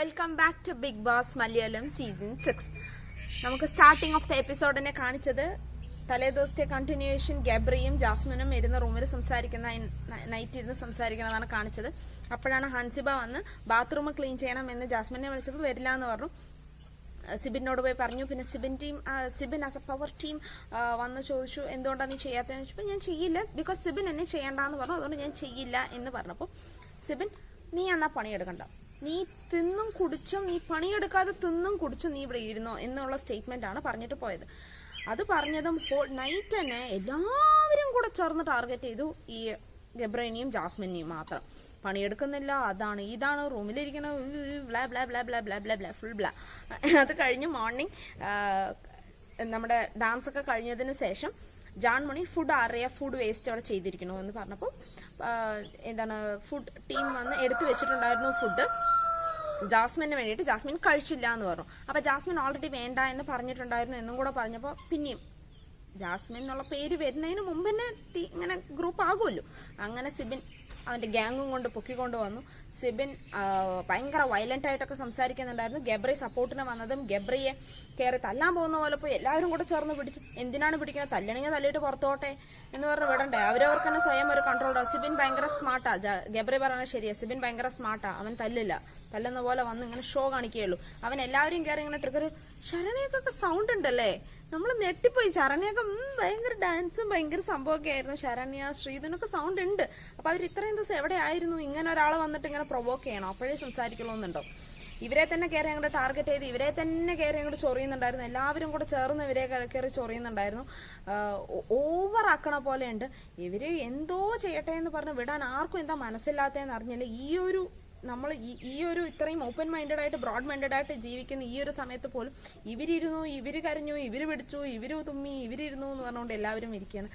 Welcome back to Bigg Boss Malayalam season 6. നമുക്ക് starting of the എപ്പിസോഡിനെ കാണിച്ചത് തലേദിവസത്തെ continuation ഗബ്രിയും ജാസ്മിനും ഇരുന്ന റൂമിൽ നൈറ്റ് ഇരുന്ന് സംസാരിക്കുന്നതാണ് കാണിച്ചത്. അപ്പോഴാണ് ഹൻസിബ വന്ന് ബാത്റൂം ക്ലീൻ ചെയ്യണം എന്ന് ജാസ്മിനെ വിളിച്ചപ്പോൾ വരില്ല എന്ന് പറഞ്ഞു. സിബിനോട് പോയി പറഞ്ഞു. പിന്നെ Sibin as A power team വന്ന് ചോദിച്ചു എന്തുകൊണ്ടാണ് നീ ചെയ്യാത്തതെന്ന് ചോദിച്ചപ്പോൾ ഞാൻ ചെയ്യില്ല, ബിക്കോസ് സിബിൻ എന്നെ ചെയ്യേണ്ടെന്ന് പറഞ്ഞു, അതുകൊണ്ട് ഞാൻ ചെയ്യില്ല എന്ന് പറഞ്ഞപ്പോൾ സിബിൻ നീ എന്നാ പണിയെടുക്കണ്ട, നീ തിന്നും കുടിച്ചും നീ പണിയെടുക്കാതെ തിന്നും കുടിച്ചും നീ ഇവിടെ ഇരുന്നോ എന്നുള്ള സ്റ്റേറ്റ്മെന്റ് ആണ് പറഞ്ഞിട്ട് പോയത്. അത് പറഞ്ഞതും നൈറ്റ് തന്നെ എല്ലാവരും കൂടെ ചേർന്ന് ടാർഗറ്റ് ചെയ്തു ഈ ഗബ്രേനെയും ജാസ്മിനെയും മാത്രം. പണിയെടുക്കുന്നില്ല, അതാണ് ഇതാണ്, റൂമിലിരിക്കണ blah blah blah blah blah blah blah full blah. അത് കഴിഞ്ഞ് മോർണിംഗ് നമ്മുടെ ഡാൻസ് ഒക്കെ കഴിഞ്ഞതിന് ശേഷം ജാൻമണി ഫുഡ് വേസ്റ്റ് അവിടെ ചെയ്തിരിക്കണോ എന്ന് പറഞ്ഞപ്പോൾ ഫുഡ് ടീം വന്ന് എടുത്തു വെച്ചിട്ടുണ്ടായിരുന്നു ഫുഡ് ജാസ്മിന് വേണ്ടിയിട്ട്. ജാസ്മിൻ കഴിച്ചില്ല എന്ന് പറഞ്ഞു. അപ്പോൾ ജാസ്മിൻ ഓൾറെഡി വേണ്ട എന്ന് പറഞ്ഞിട്ടുണ്ടായിരുന്നു എന്നും കൂടെ പറഞ്ഞപ്പോൾ പിന്നെയും ജാസ്മിൻ എന്നുള്ള പേര് വരുന്നതിന് മുമ്പ് തന്നെ ഇങ്ങനെ ഗ്രൂപ്പ് ആകുമല്ലോ. അങ്ങനെ സിബിൻ അവൻ്റെ ഗ്യാങ്ങും കൊണ്ട് പൊക്കിക്കൊണ്ട് വന്നു. സിബിൻ ഭയങ്കര വയലൻ്റ് ആയിട്ടൊക്കെ സംസാരിക്കുന്നുണ്ടായിരുന്നു. ഗബ്രി സപ്പോർട്ടിന് വന്നതും ഗബ്രിയെ കയറി തല്ലാൻ പോകുന്ന പോലെ പോയി എല്ലാവരും കൂടെ ചേർന്ന് പിടിച്ച് എന്തിനാണ് പിടിക്കുന്നത്, തല്ലണെങ്കിൽ തല്ലിയിട്ട് പുറത്തോട്ടെ എന്ന് പറഞ്ഞ് വിടണ്ടേ, അവരവർക്ക് തന്നെ സ്വയം ഒരു കൺട്രോൾ. സിബിൻ ഭയങ്കര സ്മാർട്ടാ, ഗബ്രി പറയുന്നത് ശരിയാ, സിബിൻ ഭയങ്കര സ്മാർട്ടാ, അവൻ തല്ലുന്ന പോലെ വന്ന് ഇങ്ങനെ ഷോ കാണിക്കുകയുള്ളൂ. അവൻ എല്ലാവരും കയറി ഇങ്ങനെ ട്രിഗർ. ശരണ്യക്കൊക്കെ സൗണ്ട് ഉണ്ടല്ലേ, നമ്മൾ നെട്ടിപ്പോയി. ശരണ്യൊക്കെ ഭയങ്കര ഡാൻസും ഭയങ്കര സംഭവമൊക്കെ ആയിരുന്നു. ശരണ്യ ശ്രീധനൊക്കെ സൗണ്ട് ഉണ്ട്. അപ്പൊ അവർ ഇത്രയും ദിവസം എവിടെ ആയിരുന്നു? ഇങ്ങനെ ഒരാൾ വന്നിട്ട് ഇങ്ങനെ പ്രൊവോക്ക് ചെയ്യണം, അപ്പോഴേ സംസാരിക്കണമെന്നുണ്ടോ? ഇവരെ തന്നെ കയറി അങ്ങോട്ട് ടാർഗറ്റ് ചെയ്ത് ഇവരെ തന്നെ കയറി അങ്ങോട്ട് ചൊറിയുന്നുണ്ടായിരുന്നു. എല്ലാവരും കൂടെ ചേർന്ന് ഇവരെ കയറി ചൊറിയുന്നുണ്ടായിരുന്നു. ഓവർ ആക്കണ പോലെ ഉണ്ട്. ഇവര് എന്തോ ചെയ്യട്ടെ എന്ന് പറഞ്ഞ് വിടാൻ ആർക്കും എന്താ മനസ്സില്ലാത്തതെന്ന് അറിഞ്ഞില്ല. നമ്മൾ ഈ ഒരു ഇത്രയും ഓപ്പൺ മൈൻഡഡ് ആയിട്ട് ബ്രോഡ് മൈൻഡഡ് ആയിട്ട് ജീവിക്കുന്ന ഈ ഒരു സമയത്ത് പോലും ഇവരിരുന്നു, ഇവര് കരഞ്ഞു, ഇവര് പിടിച്ചു, ഇവര് തുമ്മി, ഇവരിരുന്നു എന്ന് പറഞ്ഞുകൊണ്ട് എല്ലാവരും ഇരിക്കുകയാണ്.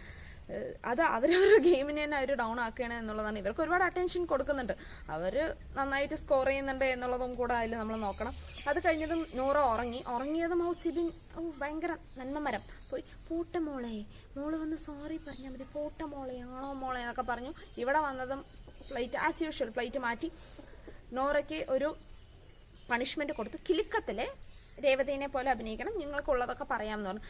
അത് അവരവരുടെ ഗെയിമിനെ തന്നെ അവർ ഡൗൺ ആക്കുകയാണ് എന്നുള്ളതാണ്. ഇവർക്ക് ഒരുപാട് അറ്റൻഷൻ കൊടുക്കുന്നുണ്ട്, അവർ നന്നായിട്ട് സ്കോർ ചെയ്യുന്നുണ്ട് എന്നുള്ളതും കൂടെ അതിൽ നമ്മൾ നോക്കണം. അത് കഴിഞ്ഞതും നൂറ ഉറങ്ങിയതും സിബിൻ ഭയങ്കര നന്മമരം പോയി പോട്ടെ മോള് വന്ന് സോറി പറഞ്ഞാൽ മതി, പോട്ടെ മോളെ ആണോ മോളെ എന്നൊക്കെ പറഞ്ഞു. ഇവിടെ വന്നതും പ്ലേറ്റ് ആസ് യൂഷ്വൽ പ്ലേറ്റ് മാറ്റി നോറയ്ക്ക് ഒരു പണിഷ്മെന്റ് കൊടുത്ത് കിലുക്കത്തിലെ രേവതിനെ പോലെ അഭിനയിക്കണം, നിങ്ങൾക്കുള്ളതൊക്കെ പറയാമെന്ന് പറഞ്ഞു.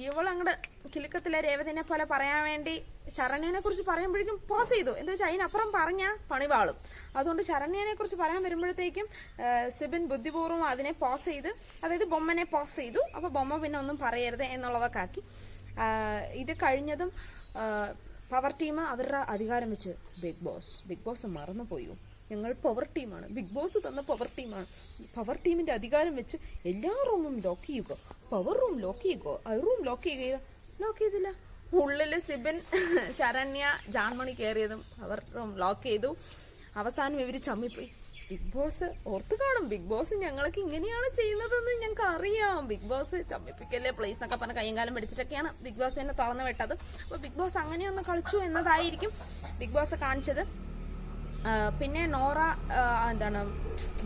ഇവളങ്ങോട്ട് കിലുക്കത്തിലെ രേവതിനെ പോലെ പറയാൻ വേണ്ടി ശരണ്യനെ കുറിച്ച് പറയുമ്പോഴേക്കും പോസ് ചെയ്തു. എന്താ വെച്ചാൽ അതിനപ്പുറം പറഞ്ഞാൽ പണിവാളും. അതുകൊണ്ട് ശരണ്യനെ കുറിച്ച് പറയാൻ വരുമ്പോഴത്തേക്കും സിബിൻ ബുദ്ധിപൂർവ്വം അതിനെ പോസ് ചെയ്ത്, അതായത് ബൊമ്മനെ പോസ് ചെയ്തു. അപ്പോൾ ബൊമ്മ പിന്നെ ഒന്നും പറയരുത് എന്നുള്ളതൊക്കെ ആക്കി. ഇത് കഴിഞ്ഞതും പവർ ടീം അവരുടെ അധികാരം വെച്ച് ബിഗ് ബോസ് മറന്നുപോയോ, ഞങ്ങൾ പവർ ടീമാണ്, ബിഗ് ബോസ് തന്ന പവർ ടീമാണ്, പവർ ടീമിന്റെ അധികാരം വെച്ച് എല്ലാ റൂമും ലോക്ക് ചെയ്യുക, പവർ റൂം ലോക്ക് ചെയ്യുക, റൂം ലോക്ക് ചെയ്തില്ല. ഉള്ളില് സിബിൻ ശരണ്യ ജാൻമണി കയറിയതും പവർ റൂം ലോക്ക് ചെയ്തു. അവസാനം ഇവര് ചമ്മിപ്പോയി. ബിഗ് ബോസ് ഓർത്ത് കാണും, ബിഗ് ബോസ് ഞങ്ങൾക്ക് ഇങ്ങനെയാണ് ചെയ്യുന്നതെന്ന് ഞങ്ങൾക്ക് അറിയാം, ബിഗ് ബോസ് ചമ്മിപ്പിക്കല്ലേ പ്ലേസ് എന്നൊക്കെ പറഞ്ഞ കയ്യും കാലം പിടിച്ചിട്ടൊക്കെയാണ് ബിഗ് ബോസ് എന്നെ തുറന്നു വിട്ടത്. അപ്പോൾ ബിഗ് ബോസ് അങ്ങനെയൊന്ന് കളിച്ചു എന്നതായിരിക്കും ബിഗ് ബോസ് കാണിച്ചത്. പിന്നെ നോറ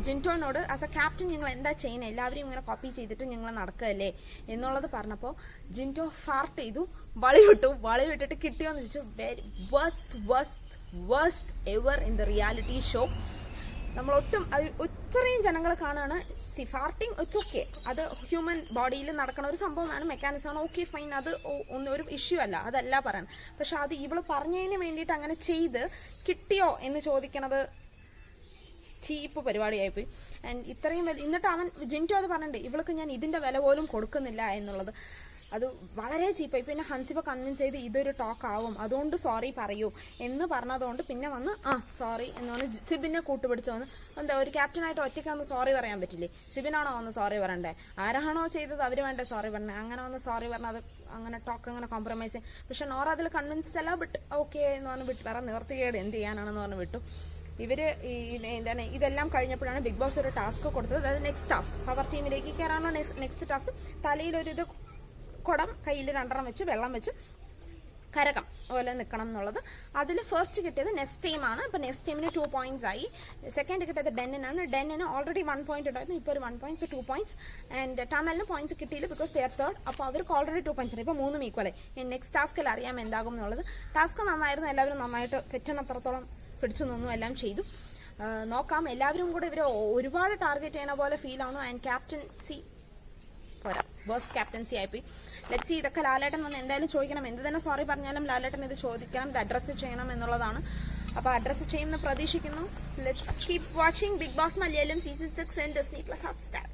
ജിൻറ്റോനോട് ആസ് എ ക്യാപ്റ്റൻ നിങ്ങൾ എന്താ ചെയ്യുന്നത്, എല്ലാവരും ഇങ്ങനെ കോപ്പി ചെയ്തിട്ട് നിങ്ങൾ നടക്കുകയല്ലേ എന്നുള്ളത് പറഞ്ഞപ്പോൾ ജിൻറ്റോ ഫാർട്ട് ചെയ്തു, വളി വിട്ടിട്ട് കിട്ടിയോന്ന് ചോദിച്ചു. Very waste ever in the reality show. നമ്മളൊട്ടും ഇത്രയും ജനങ്ങൾ കാണാണ്. ഫാർട്ടിങ് ഇറ്റ്സ് ഓക്കെ, അത് ഹ്യൂമൻ ബോഡിയിൽ നടക്കുന്ന ഒരു സംഭവമാണ്, മെക്കാനിസമാണ്, ഓക്കെ ഫൈൻ, അത് ഒന്നും ഒരു ഇഷ്യൂ അല്ല, അതല്ല പറയണം. പക്ഷെ അത് ഇവള് പറഞ്ഞതിന് വേണ്ടിയിട്ട് അങ്ങനെ ചെയ്ത് കിട്ടിയോ എന്ന് ചോദിക്കണത് ചീപ്പ് പരിപാടിയായിപ്പോയി. ആൻഡ് ഇത്രയും എന്നിട്ട് അവൻ ജിൻറ്റോ അത് പറഞ്ഞിട്ടുണ്ട്, ഇവൾക്ക് ഞാൻ ഇതിന്റെ വില പോലും കൊടുക്കുന്നില്ല എന്നുള്ളത്. അത് വളരെ ചീപ്പായി. പിന്നെ ഹൻസിബ കൺവിൻസ് ചെയ്ത് ഇതൊരു ടോക്ക് ആവും, അതുകൊണ്ട് സോറി പറയൂ എന്ന് പറഞ്ഞതുകൊണ്ട് പിന്നെ വന്ന് സോറി എന്ന് പറഞ്ഞ് സിബിനെ കൂട്ടുപിടിച്ച് വന്ന് എന്താ ഒരു ക്യാപ്റ്റനായിട്ട് ഒറ്റയ്ക്ക് വന്ന് സോറി പറയാൻ പറ്റില്ലേ? സിബിനാണോ വന്ന് സോറി പറയണ്ടേ? ആരാണോ ചെയ്തത് അവർ വേണ്ടേ സോറി പറഞ്ഞേ? അങ്ങനെ വന്ന് സോറി പറഞ്ഞാൽ അത് അങ്ങനെ ടോക്ക് അങ്ങനെ കോംപ്രമൈസ്. പക്ഷെ നോറ അതിൽ കൺവിൻസ്ഡ് അല്ല, ബട്ട് ഓക്കെ എന്ന് പറഞ്ഞ് വിട്ട് വേറെ നിവർത്തികേട് എന്ത് ചെയ്യാനാണെന്ന് പറഞ്ഞ് വിട്ടു. ഇവര് ഇതെല്ലാം കഴിഞ്ഞപ്പോഴാണ് ബിഗ് ബോസ് ഒരു ടാസ്ക് കൊടുത്തത്. അതായത് നെക്സ്റ്റ് ടാസ്ക് പവർ ടീമിലേക്ക് കയറാനോ നെക്സ്റ്റ് ടാസ്ക് തലയിലൊരിത് കുടം കയ്യിൽ 2 വെച്ച് വെള്ളം വെച്ച് കരകം പോലെ നിൽക്കണം എന്നുള്ളത്. അതിൽ ഫസ്റ്റ് കിട്ടിയത് നെക്സ്റ്റ് ടീമാണ്. അപ്പോൾ നെക്സ്റ്റ് ടീമിന് 2 പോയിന്റ്സ് ആയി. സെക്കൻഡ് കിട്ടിയത് ഡെന്നിനാണ്. ഡെന്നിന് ഓൾറെഡി 1 പോയിന്റ് ഉണ്ടായിരുന്നു, ഇപ്പോൾ ഒരു 1 പോയിന്റ് 2 പോയിന്റ്സ്. ആൻഡ് ടണലിന് പോയിന്റ്സ് കിട്ടിയില്ല, ബിക്കോസ് ദേ ആർ തേർഡ്. അപ്പോൾ അവർക്ക് ഓൾറെഡി 2 പോയിന്റ്സ് ഉണ്ട്. ഇപ്പോൾ 3 ഈക്വലായി. നെക്സ്റ്റ് ടാസ്കിൽ അറിയാം എന്താകും എന്നുള്ളത്. ടാസ്ക് നന്നായിരുന്നു, എല്ലാവരും നന്നായിട്ട് പറ്റുന്നത്രത്തോളം പിടിച്ചു നിന്നു, എല്ലാം ചെയ്തു. നോക്കാം. എല്ലാവരും കൂടെ ഇവർ ഒരുപാട് ടാർഗറ്റ് ചെയ്യണ പോലെ ഫീൽ ആവുന്നു. ആൻഡ് ക്യാപ്റ്റൻസി പോരാ, ബോസ് ക്യാപ്റ്റൻസി ആയിപ്പോയി. Let's see. ഇതൊക്കെ ലാലേട്ടൻ വന്ന് എന്തായാലും ചോദിക്കണം. എന്ത് തന്നെ സോറി പറഞ്ഞാലും ലാലേട്ടൻ ഇത് ചോദിക്കണം, ഇത് അഡ്രസ്സ് ചെയ്യണം എന്നുള്ളതാണ്. അപ്പോൾ അഡ്രസ്സ് ചെയ്യുമെന്ന് പ്രതീക്ഷിക്കുന്നു. Let's keep watching Bigg Boss Malayalam season 6 and Disney+ Hotstar.